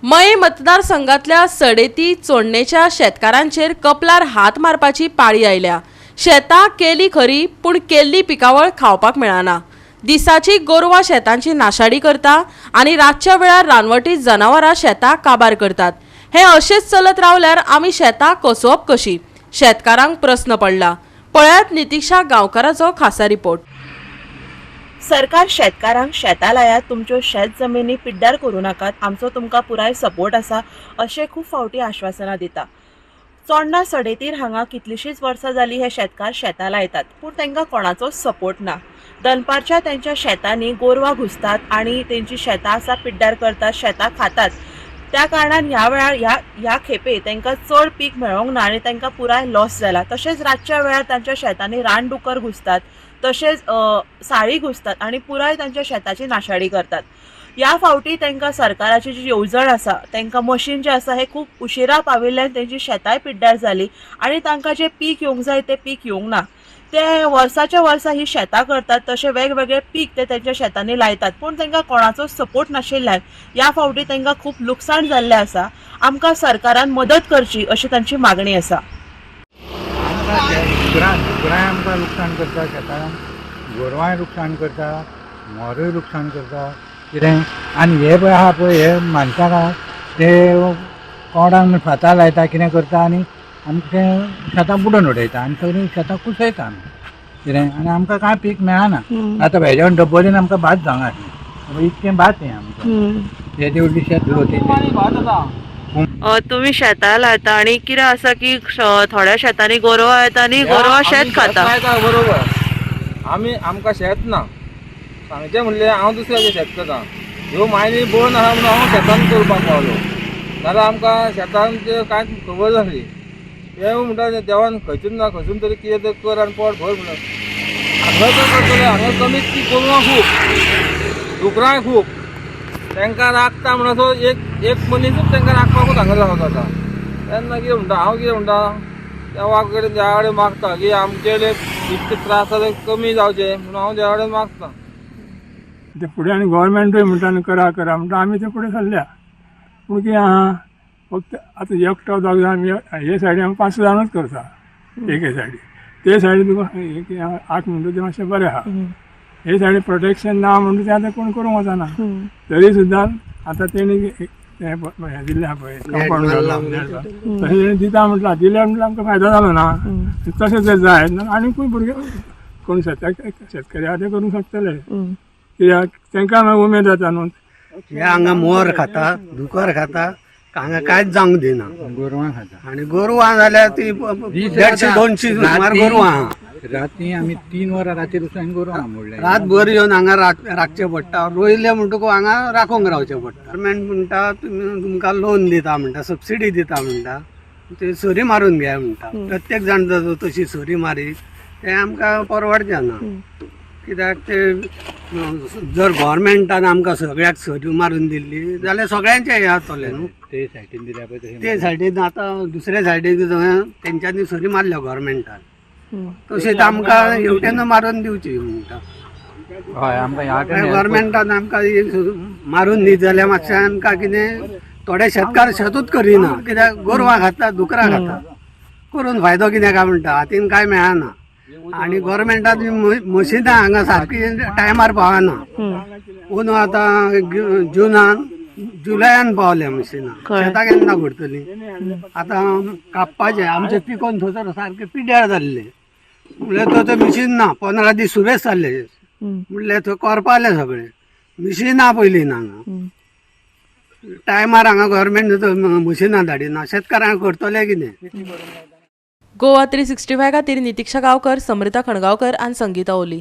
मये मतदारसंघातल्या सडेती चोडणेच्या शेतकारांचेर कपलार हात मारपाची पाळी आयल्या। शेतां केली खरी पूण केल्ली पिकावळ खावपाक मेळना। दिसाची गोरवां शेतांची नाशाडी करता आनी रातच्या वेळार रानवटी जनावरां शेतां काबार करतात। हे अशेंच चलत रावल्यार आमी शेतां कसोवप कशी? शेतकारांक प्रश्न पडला। पळयात नितीक्षा गांवकाराचो खासा रिपोर्ट। सरकार शेतकारांक शेतां लायात, तुमच्यो शेत जमिनी पिड्ड्यार करूं नाकात, आमचो तुमकां पुराय सपोर्ट आसा अशें खूब फावटी आश्वासनां दिता। चोडणा सडेतीर हांगा कितलींशींच वर्सां जालीं हे शेतकार शेतां लायतात, पूण तांकां कोणाचोच सपोर्ट ना। दनपारच्या त्यांच्या शेतांनी गोरवां घुसतात आनी तेंची शेतां आसा पिड्ड्यार करतात, शेतां खातात। त्या कारणान ह्या वेळार ह्या खेपे तांकां चड पीक मेळोंक ना आनी तांकां पुराय लॉस जाला। तशेंच रातच्या वेळार तांच्या शेतांनी रानडुकर घुसतात, तशेंच साळी घुसतात आनी पुराय तांच्या शेताची नाशाडी करतात। ह्या फावटी तांकां सरकाराची जी येवजण आसा, तांकां मशीन जे आसा हे खूब उशिरा पाविल्ल्यान तेंची शेतांय पिड्ड्यार जाली आनी तांकां जे पीक येवंक जाय ते पीक येवंक ना। ते वर्साच्या वर्सा ही शेतां करतात, तशें वेगवेगळे पीक ते तेंच्या शेतांनी लायतात, पूण तांकां कोणाचो सपोर्ट नाशिल्ल्यान ह्या फावटी तांकां खूब लुकसाण जाल्लें आसा। आमकां सरकारान मदत करची अशी तांची मागणी आसा। दुकरांय आमकां लुकसाण करता, शेतांत गोरवांय लुकसाण करता, मोरूय लुकसाण करता कितें। आनी हे पळय आहा पळय हे माणसाक ते कोणाक फातां लायता कितें करता आनी आमकां तें शेतां बुडोवन उडयता आनी सगळीं शेतां कुसयता आमी कितें आनी आमकां कांय पीक मेळना। आतां हेज्या डब्बलीन आमकां भात जावंक इतकें भात हें आमकां हे तेवढी शेत तुम्ही शेतां लायता आनी कितें आसा की थोड्या शेतांनी गोरवां येता आनी गोरवां शेत खाता। बरोबर आमकां शेत ना, सांगचें म्हणलें हांव दुसऱ्याचें शेत करता। ह्यो मायनी बोन आहा म्हणून हांव शेतान करपाक पावलो, नाल्यार आमकां शेतान कांयच खबर नासली। ते म्हणटा देवान खंयसून ना खंयसून तरी कितें तरी कर आनी पोट भर म्हणून हांगा करतले। हांगा कमीत ती गोरवां खूब, डुकरांय खूब, तांकां राखता म्हणसो एक मनीसूच तांकां राखपाकूच हांगा रावता। तेन्ना कितें म्हणटा हांव कितें म्हणटा देवा कडेन देवा कडेन मागता की आमचे इतके त्रास जाता कमी जावचे म्हणून हांव देवा कडेन मागता। ते फुडें आनी गोवोरमेंटूय म्हणटा करा करा म्हणटा आमी ते फुडें सरल्या, पूण कितें आहा फक्त आतां एकटो दोग जाण आमी हे सायडीन आमी 5 जाणूच करता एके सायडीन, ते सायडीन तुका 8 म्हणटा तें मातशें बरें आहा। हे सायडीन प्रोटेक्शन ना म्हणटा तें आतां कोण करूंक वचना। तरी सुद्दां आतां तेणी हें दिल्लें आहा पळय कंपाउंड तशें तेणी दिता म्हटलां, दिल्या म्हटल्यार आमकां फायदो जालो ना। तशें जर जाय आनीकूय भुरगे कोण शेतकरी आहा ते करूंक शकतले, कित्याक तांकां मागीर उमेद जाता न्हू। हे हांगा मोर खाता, दुकर खाता, हांगा कांयच जावंक दिना। गोरवां खाता आनी गोरवां जाल्यार ती 150-200 सुमार गोरवां आहा। राती आमी 3 वरां रातीर वचून गोरवां मोडले। रातभर येवन हांगा राखचें पडटा, रोयले म्हणटकूच हांगा राखोंक रावचें पडटा। गव्हर्मेंट म्हणटा तुमकां लोन दिता म्हणटा, सबसिडी दिता म्हणटा, ते सोरी मारून घ्या म्हणटा। प्रत्येक जाण जर तशी सोरी मारी तें आमकां परवडचें ना, कित्याक ते जर गव्हर्मेंटान आमकां सगळ्याक सोरी मारून दिल्ली जाल्यार सगळ्यांचें हें जातलें न्हू। ते सायडीन दिल्या पळय ते सायडीन आतां दुसऱ्या सायडीक तेंच्यांनी सोरी मारल्या गव्हर्मेंटान, तशेंच आमकां हेवटेन मारून दिवची म्हणटा। हय आमकां गव्हर्मेंटान आमकां मारून दी जाल्यार मातशें आमकां कितें थोडे शेतकार शेतूच करिना, कित्याक गोरवां खाता, दुकरां खाता, करून फायदो कितें काय म्हणटा, हातीन कांय मेळना। आनी गव्हर्मेंटान मशिनां हांगा सारकी टायमार पावना। पूण आतां जुलयान पावल्या मशिनां, शेतां केन्ना घडटलीं? आतां कापपाचें आमचें पिकोवन थंयसर सारकें पिड्ड्यार जाल्लें, म्हणल्यार थंय मिशीन ना। 15 दीस सुबेज जाल्ले म्हणल्यार थंय करपाले सगळें, मिशीन ना पयलीं हांगा। टायमार हांगा गव्हर्मेंट मशिनां धाडिना, शेतकारांक करतले कितें? गोवा 365 खातीर नितीक्षा गांवकर, समृता खणगांवकर आनी संगीता ओली।